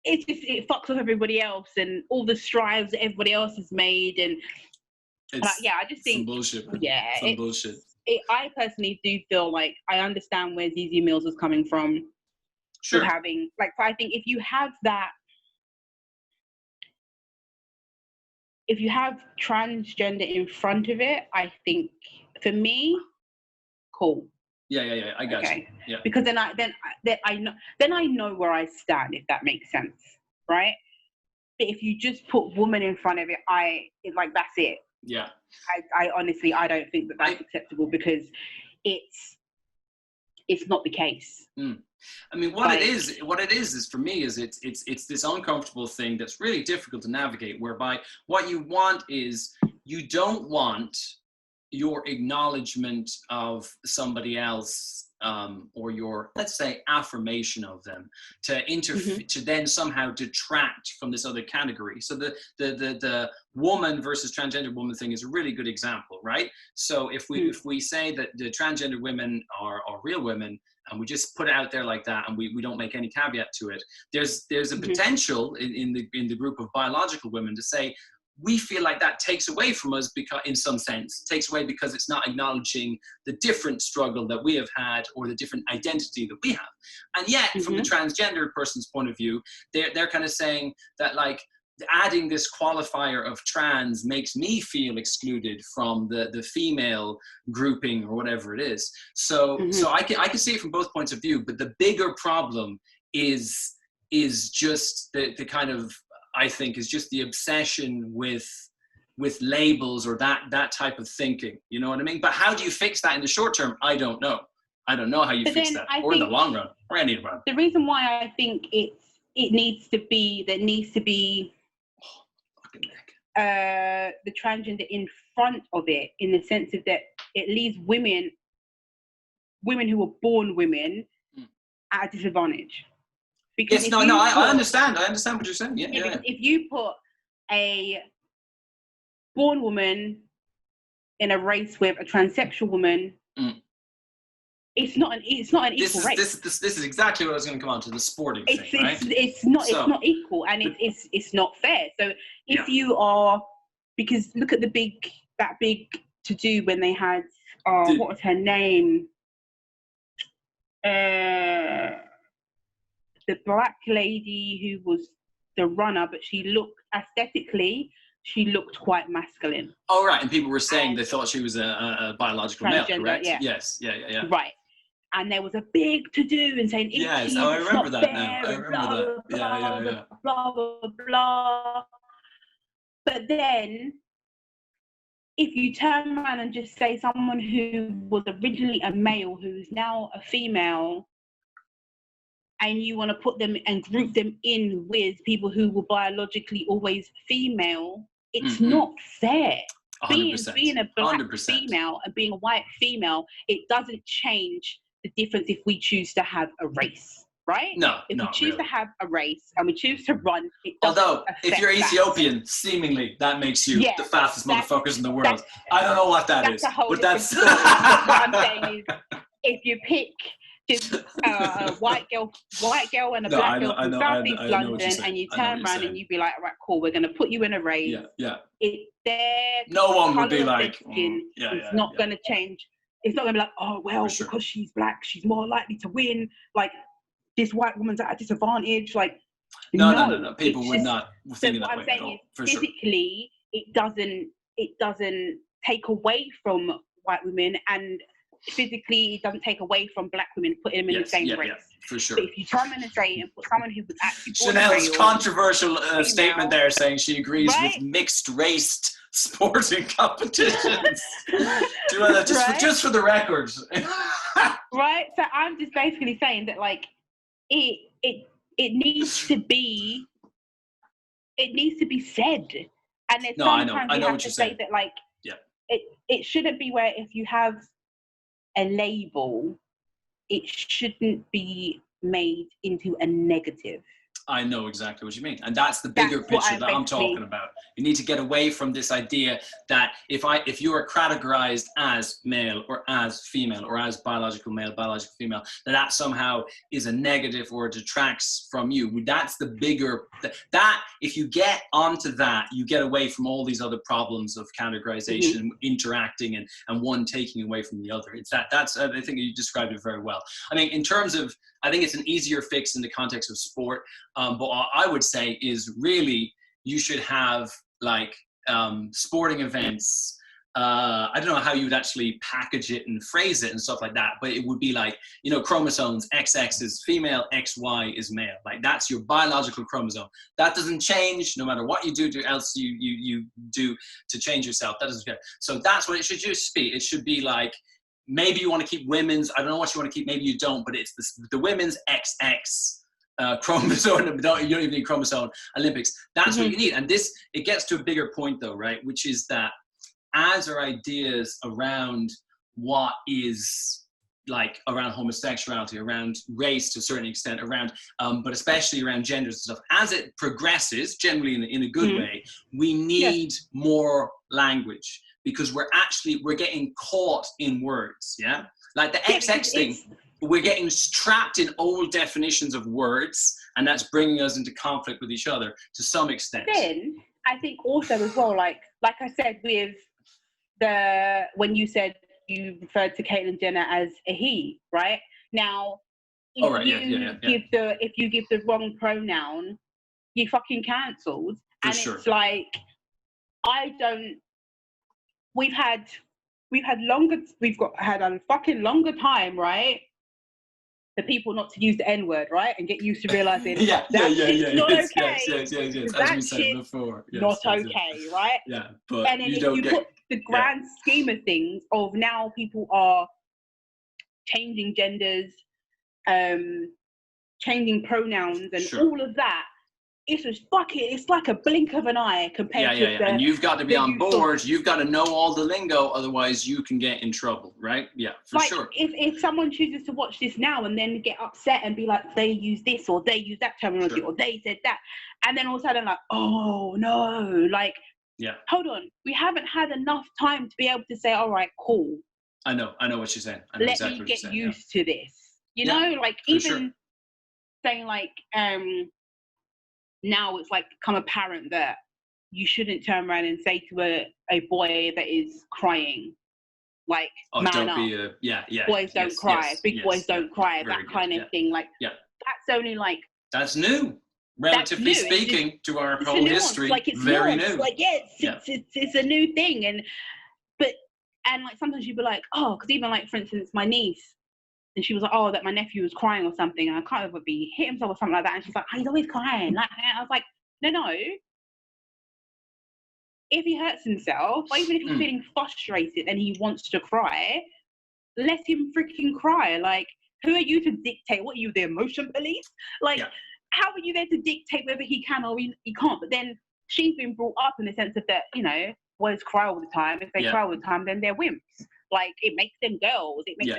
S2: It fucks up everybody else and all the strides that everybody else has made, and I just think
S3: some bullshit.
S2: Some
S3: bullshit.
S2: I personally do feel like I understand where ZZ Mills was coming from.
S3: Sure.
S2: Having I think if you have transgender in front of it, I think for me, cool.
S3: Yeah. I got you. Yeah.
S2: Because then I know where I stand, if that makes sense, right? But if you just put woman in front of it, that's it.
S3: Yeah.
S2: I honestly, I don't think that's acceptable, because it's not the case.
S3: I mean, what it is for me is it's this uncomfortable thing that's really difficult to navigate, whereby what you want is, you don't want your acknowledgement of somebody else, or your, let's say, affirmation of them to to then somehow detract from this other category. So the woman versus transgender woman thing is a really good example, right? So if we say that the transgender women are real women, and we just put it out there like that, and we don't make any caveat to it, there's a potential in the group of biological women to say, we feel like that takes away from us, because in some sense takes away, because it's not acknowledging the different struggle that we have had, or the different identity that we have. And yet from the transgender person's point of view, they're kind of saying that, like, adding this qualifier of trans makes me feel excluded from the female grouping or whatever it is. So I can see it from both points of view, but the bigger problem is just the kind of I think, is just the obsession with labels or that type of thinking. You know what I mean? But how do you fix that in the short term? I don't know. I don't know how you fix that, or in the long run, or any run.
S2: The reason why I think it needs to be the transgender in front of it, in the sense of that it leaves women who were born women at a disadvantage. Because
S3: yes, I understand. I understand what you're saying. Yeah.
S2: Because if you put a born woman in a race with a transsexual woman, it's not an equal race.
S3: This is exactly what I was going to come on to, the sporting thing, right?
S2: It's not equal, and it's not fair. So if you are, because look at that big to do when they had what was her name? The black lady who was the runner, but she looked quite masculine.
S3: Oh, right. And people were saying they thought she was a biological male, correct?
S2: Yeah.
S3: Yes. Yeah.
S2: Right. And there was a big to-do and saying,
S3: yes, I remember that now. I remember that. Yeah.
S2: Blah, blah, blah. But then, if you turn around and just say someone who was originally a male, who is now a female, and you want to put them and group them in with people who were biologically always female, it's not fair.
S3: 100%.
S2: Being a black
S3: 100%.
S2: female and being a white female, it doesn't change the difference if we choose to have a race, right?
S3: No,
S2: if we choose
S3: really.
S2: to have a race and we choose to run, it doesn't.
S3: Although, if you're Ethiopian, seemingly that makes you the fastest motherfuckers in the world. I don't know what that is, but that's.
S2: What I'm saying is, if you pick just a white girl and a black girl from South East London, and you turn around and you be like, all right, cool, we're going to put you in a race. No
S3: one would be like,
S2: it's not going to change. It's not going to be like, oh, well, because she's black, she's more likely to win. Like, this white woman's at a disadvantage. Like,
S3: no. People would not think
S2: so
S3: that
S2: what
S3: way
S2: I'm saying
S3: at all,
S2: is,
S3: for
S2: physically, it doesn't take away from white women, and physically it doesn't take away from black women, putting them in the same race.
S3: For sure.
S2: But if you come in and say and put someone who was actually
S3: Chanel's controversial statement there, saying she agrees with mixed raced sporting competitions. just for the record.
S2: Right. So I'm just basically saying that, like, it needs to be said, and there's sometimes we have to say that, like, it shouldn't be where if you have a label, it shouldn't be made into a negative.
S3: I know exactly what you mean. And that's the bigger picture that I'm talking about. You need to get away from this idea that if you are categorized as male or as female or as biological male, biological female, that somehow is a negative or detracts from you. That's the bigger, that if you get onto that, you get away from all these other problems of categorization, interacting and one taking away from the other. It's that's, I think you described it very well. I mean, in terms of, I think it's an easier fix in the context of sport. But what I would say is really you should have like sporting events. I don't know how you would actually package it and phrase it and stuff like that, but it would be like, you know, chromosomes, XX is female, XY is male. Like that's your biological chromosome. That doesn't change no matter what you do to else you do to change yourself. That doesn't care. So that's what it should just be. It should be like, maybe you want to keep women's, I don't know what you want to keep, maybe you don't, but it's the women's XX chromosome, you don't even need chromosome Olympics. That's what you need. And this, it gets to a bigger point though, right? Which is that as our ideas around what is like around homosexuality, around race to a certain extent, around, but especially around genders and stuff, as it progresses, generally in a good way, we need more language. Because we're getting caught in words, yeah? Like the XX thing, we're getting trapped in old definitions of words, and that's bringing us into conflict with each other to some extent.
S2: Then, I think also as well, like I said with when you said you referred to Caitlyn Jenner as a he, right? Now, if you give the wrong pronoun, you're fucking cancelled. It's like, we've had a fucking longer time, right? for people not to use the N-word, right? And get used to realizing that shit's not okay.
S3: Yes. As
S2: that
S3: we said before.
S2: Not okay, right?
S3: Yeah, but
S2: and then if you put the grand scheme of things of now people are changing genders, changing pronouns and all of that, it's just it's like a blink of an eye compared to
S3: and you've got to be on board. You've got to know all the lingo, otherwise you can get in trouble, right? Yeah, for sure.
S2: If someone chooses to watch this now and then get upset and be like, they use this or they use that terminology or they said that, and then all of a sudden like, oh no, like, hold on, we haven't had enough time to be able to say, all right, cool.
S3: I know what you're saying.
S2: Let me get used to this. You know, like even saying like, now it's like become apparent that you shouldn't turn around and say to a boy that is crying, like, man up. Boys don't cry. Big boys don't cry. That kind of thing. Like, that's only like...
S3: That's new. Relatively speaking, to our whole history, like, it's very new.
S2: Like, it's a new thing. And like sometimes you'd be like, oh, because even like, for instance, my niece, and she was like, oh, that my nephew was crying or something, and I can't remember, he hit himself or something like that, and she's like, oh, he's always crying. Like, I was like, no. If he hurts himself, or even if he's feeling frustrated and he wants to cry, let him freaking cry. Like, who are you to dictate? What are you, the emotion police? Like, how are you there to dictate whether he can or he can't? But then she's been brought up in the sense of that, you know, boys cry all the time. If they cry all the time, then they're wimps. Like, it makes them girls. It makes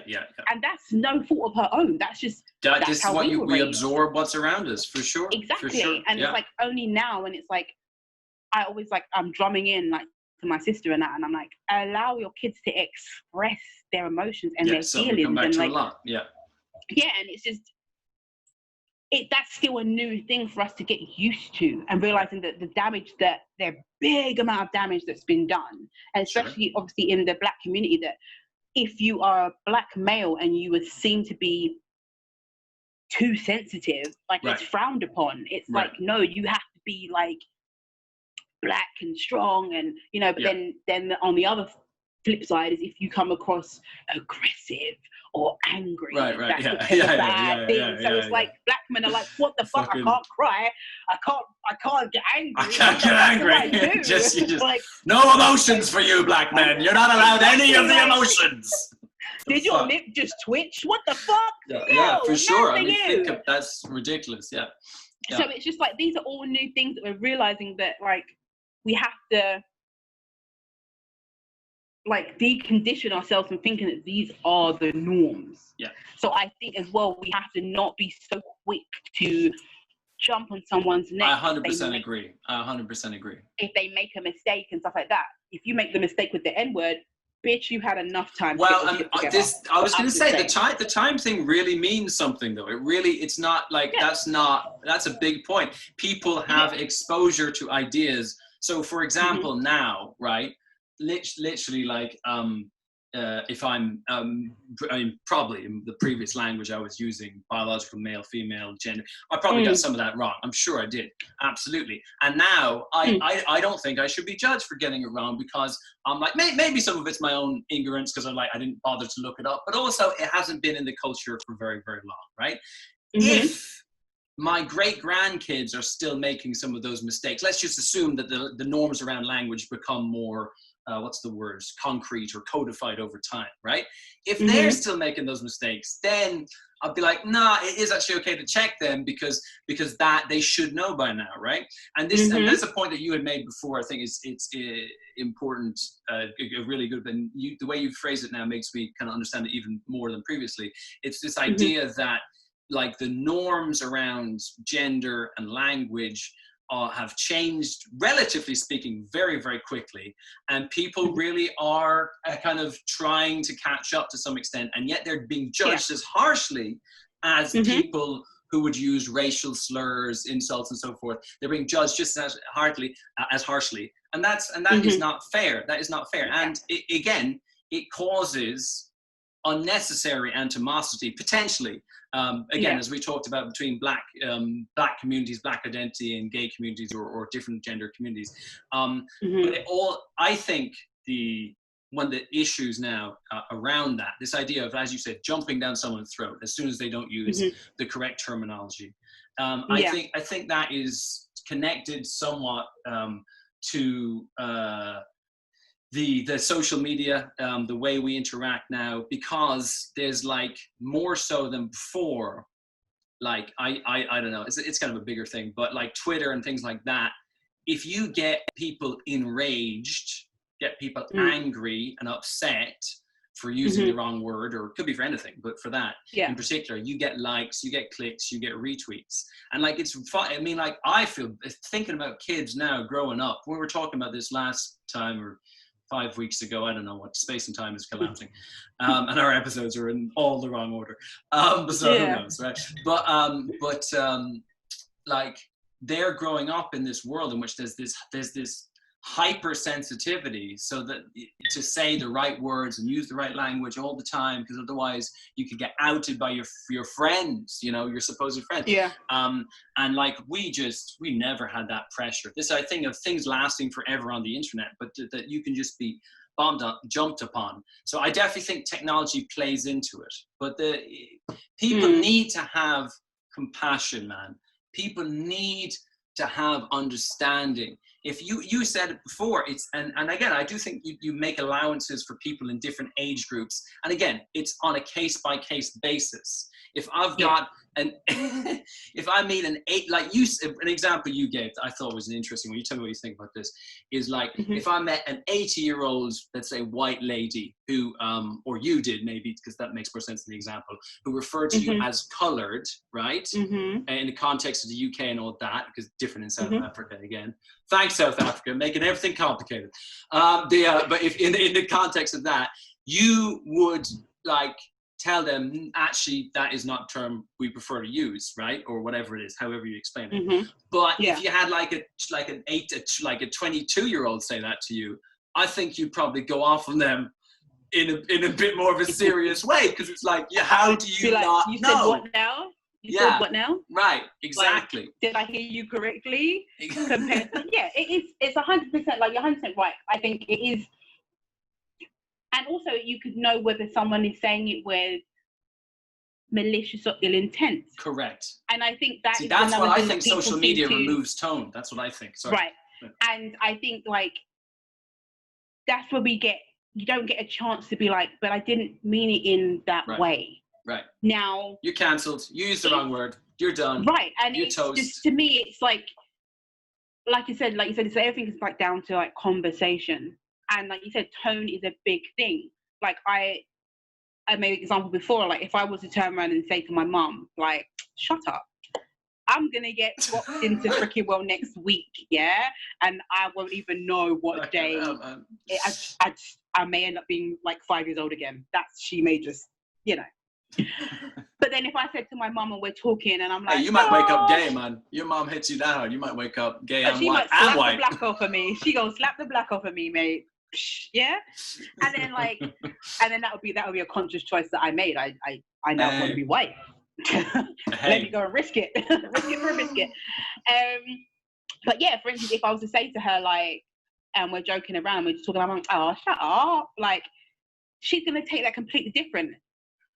S2: and that's no fault of her own. That's just that's how
S3: what we absorb what's around us, for sure.
S2: Exactly.
S3: For sure.
S2: And it's like only now, and it's like I always like I'm drumming in like to my sister and that, and I'm like, allow your kids to express their emotions and their feelings.
S3: Come back
S2: and
S3: to
S2: like
S3: a lot.
S2: and it's just that's still a new thing for us to get used to, and realizing that the damage that the big amount of damage that's been done, and especially obviously in the Black community, that if you are a Black male and you would seem to be too sensitive, like it's frowned upon. It's like, no, you have to be like Black and strong, and you know. But then on the other flip side is if you come across aggressive or angry, that's a bad thing. So it's like Black men are like, what the fuck? I can't cry. I can't get angry.
S3: I can't get angry. Just like, no emotions for you, Black men. You're not allowed any of the emotions.
S2: Did your lip just twitch? What the fuck?
S3: Yeah, for sure. I mean, that's ridiculous. Yeah.
S2: So it's just like, these are all new things that we're realizing that like we have to like decondition ourselves and thinking that these are the norms.
S3: Yeah.
S2: So I think as well, we have to not be so quick to jump on someone's neck.
S3: I 100% agree. I 100% agree.
S2: If they make a mistake and stuff like that, if you make the mistake with the N-word, bitch, you had enough time.
S3: Well, I was going to say the time thing really means something, though. It's not like that's a big point. People have exposure to ideas. So, for example, now, right? Literally, like, if I'm, I mean, probably in the previous language I was using, biological male, female, gender, I probably got some of that wrong. I'm sure I did, absolutely. And now I don't think I should be judged for getting it wrong, because I'm like, maybe some of it's my own ignorance, because I didn't bother to look it up, but also it hasn't been in the culture for very, very long, right? If my great-grandkids are still making some of those mistakes, let's just assume that the norms around language become more concrete or codified over time, right? If they're still making those mistakes, then I'll be like, nah, it is actually okay to check them, because that they should know by now, right? And this and that's a point that you had made before. I think it's important, really good. And the way you phrase it now makes me kind of understand it even more than previously. It's this idea that like the norms around gender and language have changed, relatively speaking, very, very quickly. And people really are kind of trying to catch up to some extent. And yet they're being judged as harshly as people who would use racial slurs, insults, and so forth. They're being judged just as harshly. And that is not fair. That is not fair. And it causes unnecessary animosity, potentially. As we talked about, between black communities, Black identity, and gay communities, or different gender communities. But I think the one of the issues now around that. This idea of, as you said, jumping down someone's throat as soon as they don't use the correct terminology. I think that is connected somewhat to the social media, the way we interact now, because there's like more so than before. Like I don't know, it's kind of a bigger thing, but like Twitter and things like that, if you get people enraged, get people angry and upset for using the wrong word, or it could be for anything, but for that in particular, you get likes, you get clicks, you get retweets. And like, it's fun. I mean, like, I feel, thinking about kids now growing up, we were talking about this last time, or 5 weeks ago, I don't know what, space and time is collapsing, and our episodes are in all the wrong order, so who knows, right? But like, they're growing up in this world in which there's this hypersensitivity, so that to say the right words and use the right language all the time, because otherwise you could get outed by your friends, you know, your supposed friends. And like, we never had that pressure. This, I think, of things lasting forever on the internet, but that you can just be jumped upon. So I definitely think technology plays into it, but the people need to have compassion, man. People need to have understanding. If you said it before, it's, and again, I do think you make allowances for people in different age groups. And again, it's on a case-by-case basis. If I've got if I meet an example you gave that I thought was interesting, when you tell me what you think about this, is like, if I met an 80-year-old, let's say, white lady who, or you did maybe, because that makes more sense in the example, who referred to you as colored, right? In the context of the UK and all that, because different in South Africa again. Thanks, South Africa, making everything complicated. But if in the context of that, you would like tell them, actually, that is not a term we prefer to use, right? Or whatever it is, however you explain it. But if you had like a 22-year-old say that to you, I think you'd probably go off on them in a bit more of a serious way, because it's like, how do you not know?
S2: You said what now? You said what now?
S3: Right, exactly.
S2: Like, did I hear you correctly? Compared to, it's 100%, like, you're 100% right. I think it is. And also, you could know whether someone is saying it with malicious or ill intent.
S3: Correct.
S2: And I think that's
S3: what I think social media removes tone. That's what I think. Sorry.
S2: Right. And I think, like, that's where you don't get a chance to be like, but I didn't mean it in that way.
S3: Right.
S2: Now,
S3: you're cancelled. You used the wrong word. You're done.
S2: Right. And
S3: you're
S2: it's
S3: toast.
S2: Just, to me, it's like you said, it's everything is like down to like conversation. And like you said, tone is a big thing. Like, I made an example before, like, if I was to turn around and say to my mum, like, shut up, I'm going to get dropped into freaking well next week, and I won't even know what day. I may end up being like 5 years old again. She may just, you know. But then if I said to my mum and we're talking and I'm like,
S3: hey, you might wake up gay, man. Your mom hits you down. You might wake up gay and white.
S2: She might slap the black off of me. She gonna slap the black off of me, mate. Yeah. And then that would be a conscious choice that I made. I now want to be white. Let me go and risk it. Risk it for a biscuit. But yeah, for instance, if I was to say to her, like, and we're joking around, we're just talking about, oh, shut up, like, she's gonna take that completely different.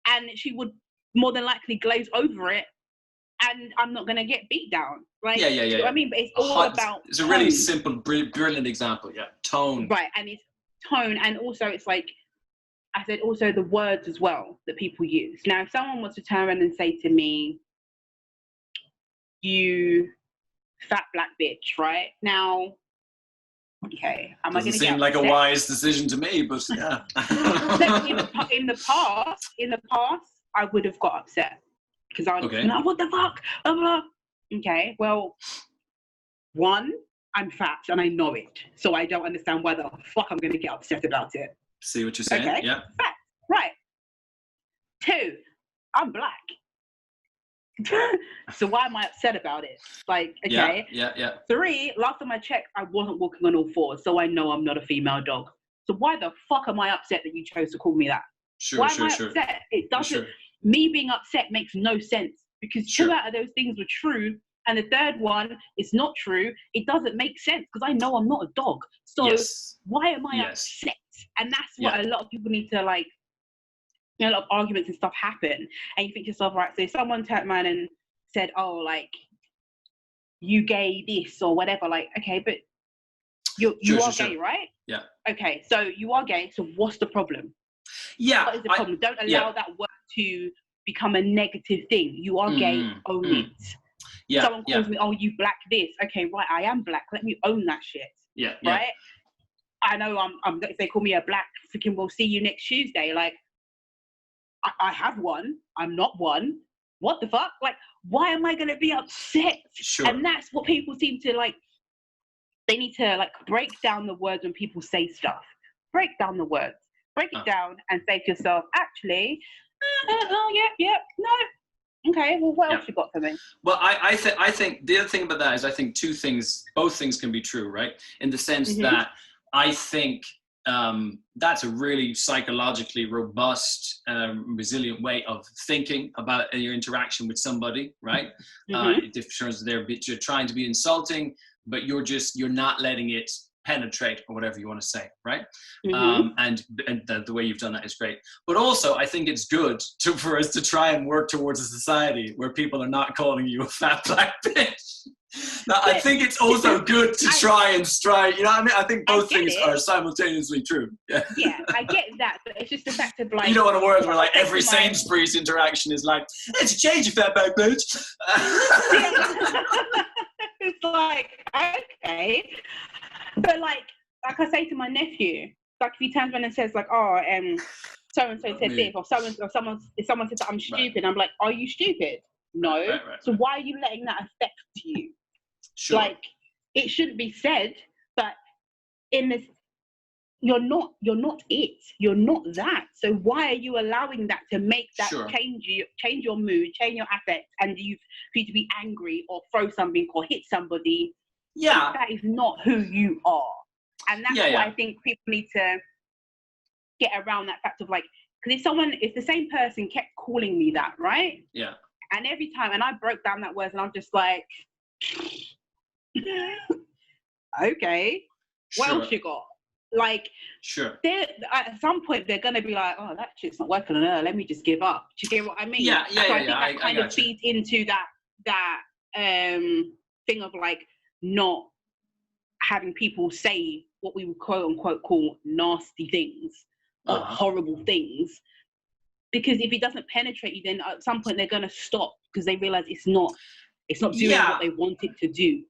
S2: And she would more than likely glaze over it, and I'm not going to get beat down. Like, you know what I mean? But it's all about
S3: It's a really simple, brilliant example, tone.
S2: Right, and it's tone, and also it's like, I said, also the words as well that people use. Now, if someone was to turn around and say to me, you fat black bitch, right? Now, okay, am I going to get
S3: seem like a wise decision to me, but yeah.
S2: in the past, I would have got upset because I was like, what the fuck? Blah, blah. Okay, well, one, I'm fat and I know it, so I don't understand why the fuck I'm going to get upset about it.
S3: See what you're saying?
S2: Okay,
S3: yeah.
S2: Fat, right. Two, I'm black. So why am I upset about it? Like, okay.
S3: Yeah.
S2: Three, last time I checked, I wasn't walking on all fours, so I know I'm not a female dog. So why the fuck am I upset that you chose to call me that? Why am I upset? It doesn't. Me being upset makes no sense, because two out of those things were true, and the third one is not true. It doesn't make sense because I know I'm not a dog. So why am I upset? And that's what a lot of people need to like, you know, a lot of arguments and stuff happen. And you think to yourself, right, so if someone turned around and said, oh, like, you gay this or whatever, like, okay, but you are gay, right?
S3: Yeah.
S2: Okay, so you are gay, so what's the problem?
S3: Yeah.
S2: What is the problem? Don't allow that word to become a negative thing. You are gay, own it.
S3: Yeah.
S2: Someone calls me, oh, you black this. Okay, right, I am black. Let me own that shit.
S3: Yeah.
S2: Right? I know if they call me a black, freaking we'll see you next Tuesday. Like, I have one. I'm not one. What the fuck? Like, why am I going to be upset?
S3: Sure.
S2: And that's what people seem to like. They need to like break down the words when people say stuff. Break down the words. Break it down and say to yourself, actually, no. Okay, well, what else you got for me?
S3: Well, I think the other thing about that is I think both things can be true, right? In the sense that I think that's a really psychologically robust, resilient way of thinking about your interaction with somebody, right? In terms of you're trying to be insulting, but you're not letting it penetrate or whatever you want to say, right? And the way you've done that is great. But also, I think it's good for us to try and work towards a society where people are not calling you a fat black bitch. Now, I think it's also good to try and strive. You know what I mean? I think both things are simultaneously true. Yeah.
S2: Yeah, I get that, but it's just the fact of like.
S3: You don't want a world where like every Sainsbury's interaction is like, let's change your fat black bitch.
S2: It's like, okay. But like I say to my nephew, like if he turns around and says like, oh, so and so said this, or someone said that I'm stupid, I'm like, are you stupid? No. Right. So why are you letting that affect you?
S3: Sure.
S2: Like it shouldn't be said, but in this, you're not it. You're not that. So why are you allowing that to make that change your mood, change your affect, and for you to be angry or throw something or hit somebody?
S3: Yeah,
S2: that is not who you are, and that's what I think people need to get around that fact of like, because if the same person kept calling me that, right?
S3: Yeah.
S2: And every time, and I broke down that word, and I'm just like, okay, what else you got? Like, at some point they're gonna be like, oh, that shit's not working on her. Let me just give up. Do you get what I mean?
S3: Yeah.
S2: So I think that kind of feeds into that thing of like not having people say what we would quote unquote call nasty things or horrible things, because if it doesn't penetrate you, then at some point they're gonna stop because they realize it's not doing what they want it to do.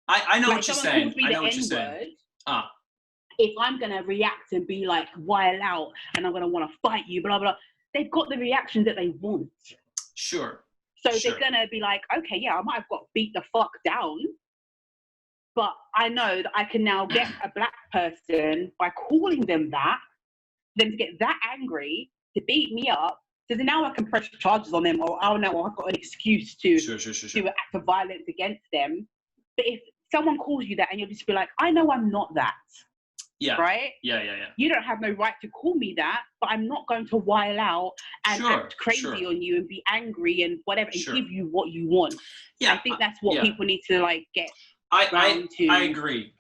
S3: I know
S2: like
S3: what you're saying. I know what you're saying.
S2: If I'm gonna react and be like wild out and I'm gonna want to fight you, blah blah, they've got the reaction that they want.
S3: Sure.
S2: So they're gonna be like, okay, yeah, I might have got beat the fuck down, but I know that I can now get a black person by calling them to get that angry, to beat me up, so then now I can press charges on them, or oh no, I've got an excuse to do an act of violence against them. But if someone calls you that and you'll just be like, I know I'm not that.
S3: Yeah.
S2: Right?
S3: Yeah.
S2: You don't have no right to call me that, but I'm not going to while out and act crazy on you and be angry and whatever and give you what you want. Yeah. I think that's what people need to like get.
S3: I agree.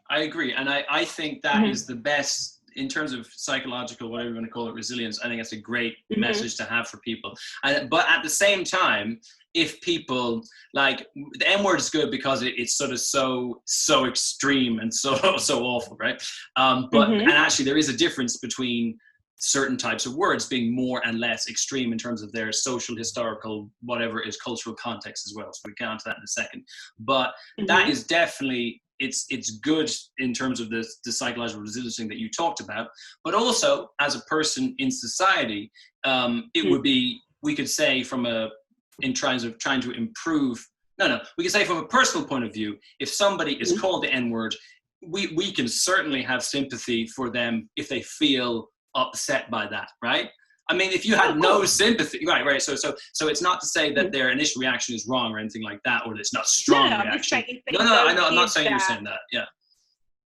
S3: And I think that is the best in terms of psychological, whatever you want to call it, resilience. I think that's a great message to have for people. But at the same time, if people like the N word is good because it's sort of so extreme and so awful, right? And actually there is a difference between certain types of words being more and less extreme in terms of their social, historical, whatever is cultural context as well. So we get onto that in a second. But that is definitely, it's good in terms of the psychological resilience thing that you talked about. But also, as a person in society, it would be, we could say in terms of trying to improve, we could say from a personal point of view, if somebody is called the N-word, we can certainly have sympathy for them if they feel upset by that, right? I mean, if you had no sympathy, right. So it's not to say that their initial reaction is wrong or anything like that, or that it's not strong reaction. I know. I'm not saying you're saying that. Yeah.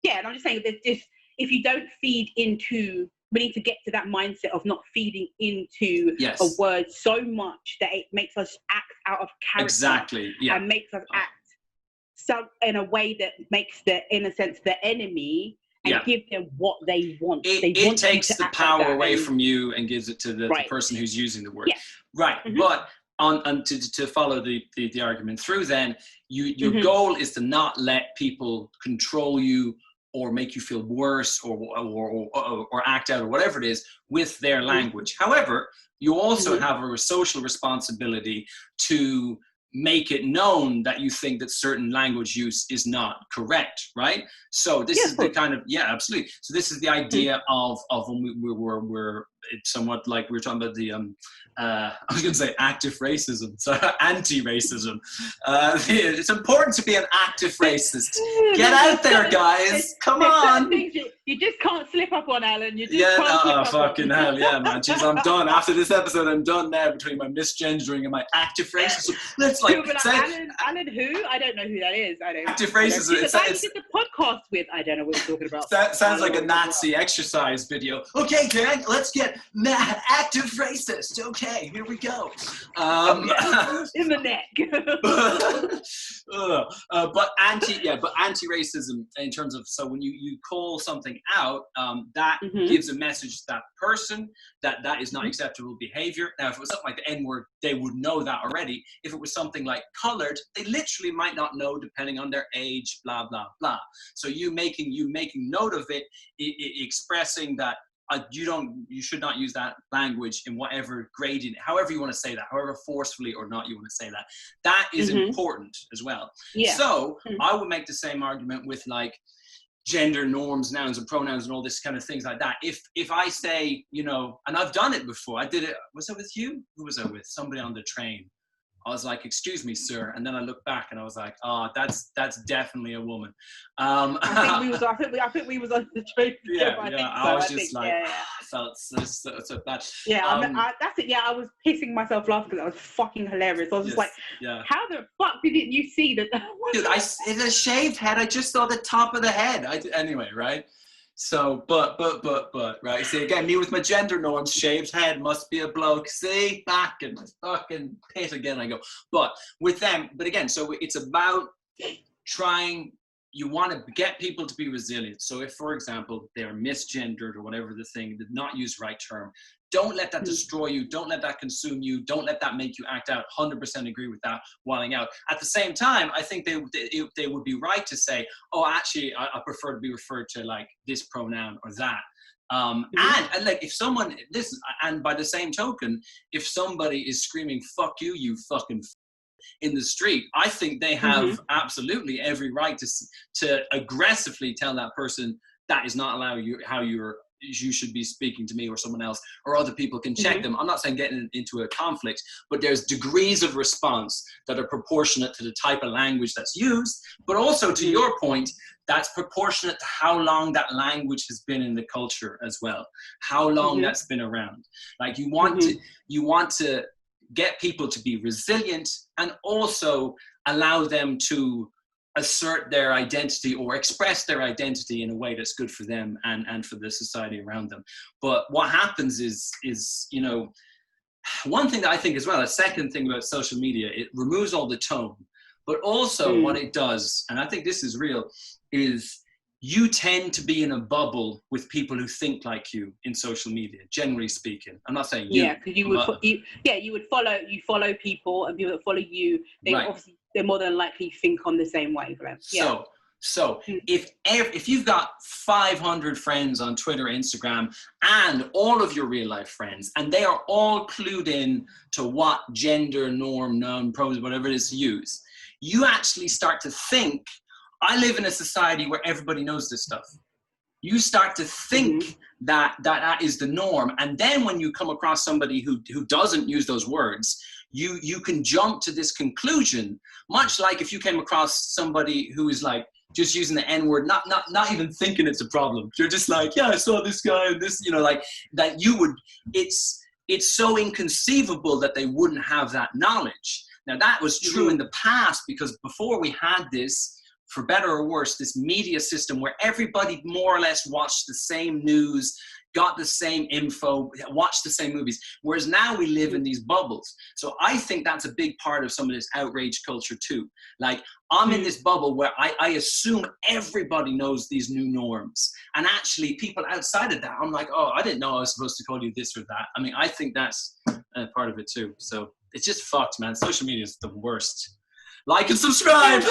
S3: Yeah,
S2: and I'm just saying that if you don't feed into, we need to get to that mindset of not feeding into a word so much that it makes us act out of character.
S3: Exactly. Yeah.
S2: And makes us act in a way that makes in a sense, the enemy and give them what they want.
S3: It takes the power away from you and gives it to the person who's using the word.
S2: Yeah.
S3: Right. But to follow the argument through, then your goal is to not let people control you or make you feel worse or act out or whatever it is with their language. However, you also have a social responsibility to make it known that you think that certain language use is not correct, right? So this is the kind of, absolutely. So this is the idea of when we're it's somewhat like we were talking about the, I was going to say active racism, so anti-racism. It's important to be an active racist. Get out there, guys. Come on.
S2: You just can't slip up on, Alan. You just can't slip up
S3: fucking
S2: on.
S3: hell, yeah, man. Jeez, I'm done. After this episode, I'm done now between my misgendering and my active racism. Let's
S2: Alan who? I don't know who that is.
S3: Active racism.
S2: It's the did the podcast with. I don't know what you're talking about.
S3: That sounds like a Nazi exercise video. Okay, gang, let's get active racist. Okay, here we go.
S2: In the neck.
S3: But anti-racism in terms of, so when you call something out, that gives a message to that person that is not acceptable behavior. Now, if it was something like the N-word, they would know that already. If it was something like colored, they literally might not know depending on their age, blah, blah, blah. So you making note of it, expressing that you should not use that language in whatever gradient, however you want to say that, however forcefully or not you want to say that. That is important as well. Yeah. So I would make the same argument with like gender norms, nouns and pronouns and all this kind of things like that. If I say, and I've done it before, I did it, was it with you? Who was I with? Somebody on the train. I was like, "Excuse me, sir," and then I looked back and I was like, "Oh, that's definitely a woman."
S2: I think we was on the train.
S3: I was just like, I felt so bad.
S2: Yeah, that's it. Yeah, I was pissing myself laughing because that was fucking hilarious. I was just like, how the fuck didn't you see that?
S3: Dude, it's a shaved head. I just saw the top of the head. Anyway, right? So, but, right? See, again, me with my gender norms, shaved head must be a bloke. See, back in my fucking pit again I go. But with them, but again, so it's about trying, you want to get people to be resilient. So if, for example, they're misgendered or whatever the thing, did not use right term, don't let that destroy you. Don't let that consume you. Don't let that make you act out. 100% agree with that, wilding out. At the same time, I think they would be right to say, oh, actually, I prefer to be referred to like this pronoun or that. And like if someone, listen, and by the same token, if somebody is screaming, fuck you, you fucking in the street, I think they have absolutely every right to aggressively tell that person that is not allowed how you should be speaking to me or someone else, or other people can check them. I'm not saying getting into a conflict, but there's degrees of response that are proportionate to the type of language that's used, but also to your point, that's proportionate to how long that language has been in the culture as well, how long that's been around. Like you want to get people to be resilient and also allow them to assert their identity or express their identity in a way that's good for them and for the society around them. But what happens is, one thing that I think as well, a second thing about social media, it removes all the tone, but also what it does, and I think this is real, is you tend to be in a bubble with people who think like you in social media, generally speaking. I'm not saying you.
S2: Yeah, because you would follow people, and people that follow you, obviously they're more than likely think on the same wavelength. Yeah.
S3: So if you've got 500 friends on Twitter, Instagram, and all of your real life friends, and they are all clued in to what gender norm, noun, pronouns, whatever it is to use, you actually start to think, I live in a society where everybody knows this stuff. You start to think that is the norm. And then when you come across somebody who doesn't use those words, you can jump to this conclusion, much like if you came across somebody who is like just using the N-word, not even thinking it's a problem. You're just like, yeah, I saw this guy, this, like that you would, it's so inconceivable that they wouldn't have that knowledge. Now that was true in the past, because before we had this, for better or worse, this media system where everybody more or less watched the same news, got the same info, watched the same movies. Whereas now we live in these bubbles. So I think that's a big part of some of this outrage culture too. Like, I'm in this bubble where I assume everybody knows these new norms. And actually people outside of that, I'm like, oh, I didn't know I was supposed to call you this or that. I mean, I think that's part of it too. So it's just fucked, man. Social media is the worst. Like and subscribe.